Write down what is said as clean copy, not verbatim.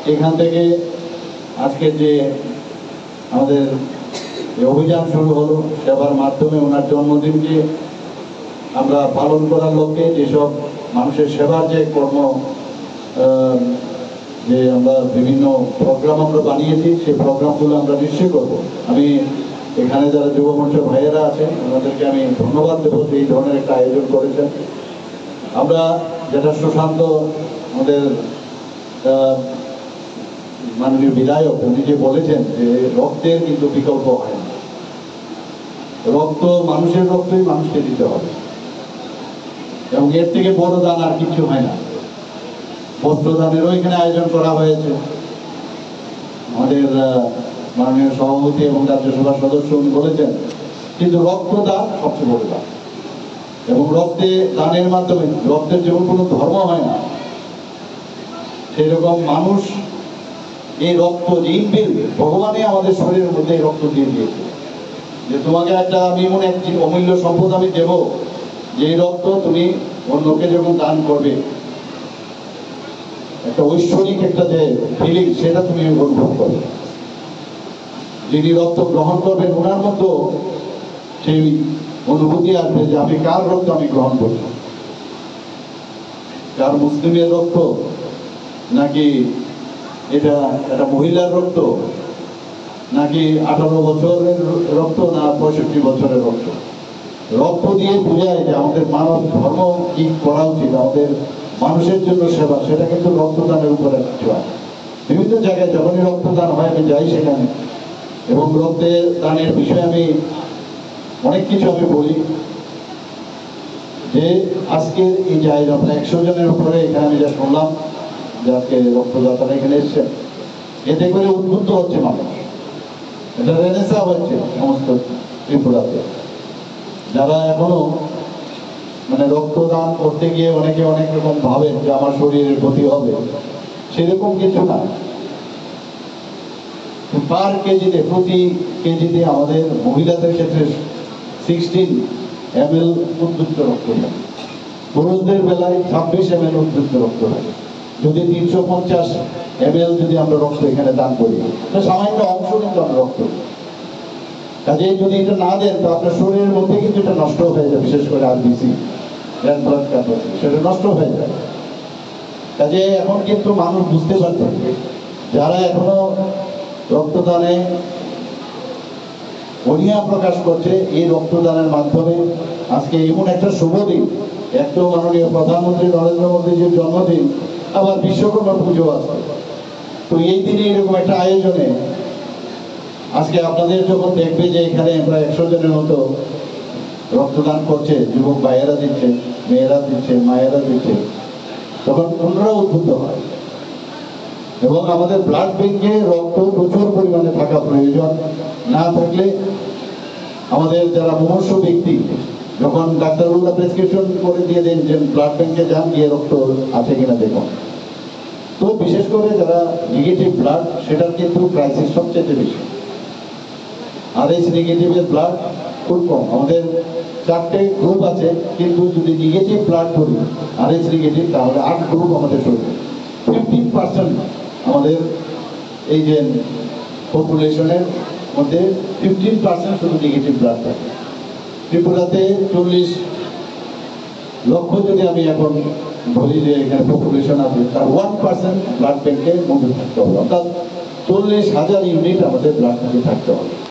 এখান থেকে আজকের যে আমাদের অভিযান শুরু হলো সেবার মাধ্যমে ওনার জন্মদিনকে আমরা পালন করার লক্ষ্যে যেসব মানুষের সেবার যে কর্ম যে আমরা বিভিন্ন প্রোগ্রাম আমরা বানিয়েছি সেই প্রোগ্রামগুলো আমরা নিশ্চয়ই করব। আমি এখানে যারা যুব মঞ্চের ভাইয়েরা আছেন ওনাদেরকে আমি ধন্যবাদ দেবো যে এই ধরনের একটা আয়োজন করেছেন। আমরা যেটা সুশান্ত আমাদের মাননীয় বিধায়ক উনি যে বলেছেন যে রক্তের কিন্তু বিকল্প হয় না, রক্ত মানুষের রক্তই মানুষকে দিতে হবে এবং এর থেকে বড় দান আর কিছু হয় না। বস্ত্রদানেরও এখানে আয়োজন করা হয়েছে। আমাদের মাননীয় সভাপতি এবং রাজ্যসভার সদস্য উনি বলেছেন কিন্তু রক্তদান সবচেয়ে বড় দান এবং রক্তে দানের মাধ্যমে রক্তের যেমন কোনো ধর্ম হয় না সেই রকম মানুষ এই রক্ত যে ইনবিল ভগবানই আমাদের শরীরের মধ্যে এই রক্ত দিয়ে দিয়েছে যে তোমাকে একটা আমি এমন এক অমূল্য সম্পদ আমি দেব যে রক্ত তুমি অন্যকে যখন দান করবে একটা ঐশ্বরিক একটা যে ফিলিং সেটা তুমি অনুভব করবে। যিনি রক্ত গ্রহণ করবেন ওনার মতো সেই অনুভূতি আসবে যে আমি কার রক্ত আমি গ্রহণ করছি, কার মুসলিমের রক্ত নাকি এটা একটা মহিলার রক্ত নাকি 18 বছরের রক্ত না 65 বছরের রক্ত। রক্ত দিয়ে বোঝায় যে আমাদের মানব ধর্ম কি করা উচিত, আমাদের মানুষের জন্য সেবা, সেটা কিন্তু রক্তদানের উপরে কিছু আছে। বিভিন্ন জায়গায় যখনই রক্তদান হয় আমি যাই সেখানে এবং রক্তের দানের বিষয়ে আমি অনেক কিছু আমি বলি যে আজকের এই জায়গা প্রায় 100 জনের উপরে এখানে আমি যা শুনলাম যে আজকে রক্তদাতারা এখানে এসছেন, এতে করে উদ্বুদ্ধ হচ্ছে মানুষ, এটা রেনেসা হচ্ছে সমস্ত ত্রিপুরাতে। যারা এখনো মানে রক্তদান করতে গিয়ে অনেকে অনেক রকম ভাবেন যে আমার শরীরের ক্ষতি হবে, সেরকম কিছু না। পার কেজিতে প্রতি কেজিতে আমাদের মহিলাদের ক্ষেত্রে 16 ml উদ্বৃত্ত রক্ত থাকে, পুরুষদের বেলায় 26 ml উদ্বৃত্ত রক্ত থাকে। যদি 350 ml যদি আমরা রক্ত এখানে দান করি সামান্য অংশ কিন্তু আমরা রক্ত, কাজে যদি এটা না দেন তো আপনার শরীরের মধ্যে কিন্তু এটা নষ্ট হয়ে যায়, বিশেষ করে আরবিসি রেড ব্লাড ক্যাপাসিটি সেটা নষ্ট হয়ে যায়। কাজে এখন কিন্তু মানুষ বুঝতে পারছেন যারা এখনো রক্তদানে অনীহা প্রকাশ করছে, এই রক্তদানের মাধ্যমে আজকে এমন একটা শুভ দিন, একটু মাননীয় প্রধানমন্ত্রী নরেন্দ্র মোদীজির জন্মদিন, আবার বিশ্বকর্মা পুজো আছে, তো এই দিনে এরকম একটা আয়োজনে আজকে আপনাদের যখন দেখবে যে এখানে প্রায় 100 জনের মতো রক্তদান করছে, যুবক ভাইয়েরা দিচ্ছে, মেয়েরা দিচ্ছে, মায়েরা দিচ্ছে, তখন অন্যরা উদ্বুদ্ধ হয়। এবং আমাদের ব্লাড ব্যাংকে রক্ত প্রচুর পরিমাণে থাকা প্রয়োজন, না থাকলে আমাদের যারা মুমূর্ষু ব্যক্তি যখন ডাক্তারবাবুরা প্রেসক্রিপশন করে দিয়ে দেন যে ব্লাড ব্যাংকে যান গিয়ে রক্ত আছে কিনা দেখুন, তো বিশেষ করে যারা নেগেটিভ ব্লাড সেটার কিন্তু ক্রাইসিস সবচেয়ে বেশি। RH নেগেটিভের ব্লাড খুব কম, আমাদের 4টে গ্রুপ আছে, কিন্তু যদি নেগেটিভ ব্লাড করি RH নেগেটিভ তাহলে 8 গ্রুপ আমাদের শরীরে, 15% আমাদের এই যে পপুলেশনের মধ্যে 15% শুধু নেগেটিভ ব্লাড থাকে। ত্রিপুরাতে 40 লক্ষ যদি আমি এখন বলি যে এখানে পপুলেশন আছে, তার 1% ব্লাড ব্যাংকে মজুদ থাকতে হবে, অর্থাৎ 40,000 ইউনিট আমাদের ব্লাড ব্যাংকে থাকতে হবে।